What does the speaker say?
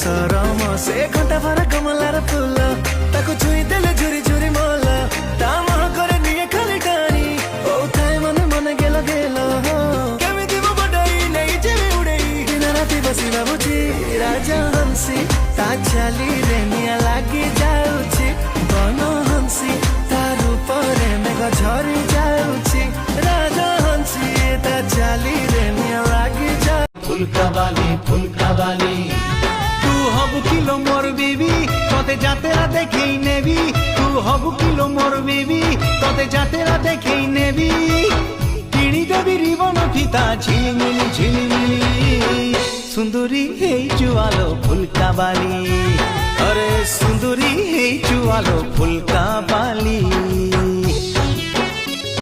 ସରମ ସେ ଘଣ୍ଟା ଭର କମଳାର ଫୁଲ ତାକୁ ଛୁଇଁ ଦେଲେ ଝୁରି ଝୁରି ମଲ ତା ମହକରେ ନିଏ ଖାଲି ଟାଣି ହଉଥାଏ ମନେ ମନେ ଗେଲ ଗେଲ କେମିତି ମୁଁ ବଡେଇ ନେଇ ଯିବି ଉଡେଇ ଦିନ ରାତି ବସି ଭାବୁଛି ରାଜା ହଂସୀ ତା ଚାଲିରେ ନିଆଁ ଲାଗି ଯାଉଛି ବନ ହଂସୀ ତା ରୂପରେ ମେଘ ଝରି ଯାଉଛି ରାଜା ହଂସୀ ତା ଚାଲିରେ ନିଆଁ ଲାଗି ଯାଉଛି ফুলকা বালি তু হবু কিলো মোর বিবি তোতে যাতেরা দেখেই নেবি তু হবু কিলো মোর বিবি তোতে যাতেরা দেখেই নেবি কিনি দেবি রিবন ফিতা ঝিলিমিলি সুন্দরী হেই জুয়ালো ফুলকা বালি আরে সুন্দরী হেই জুয়ালো ফুলকা বালি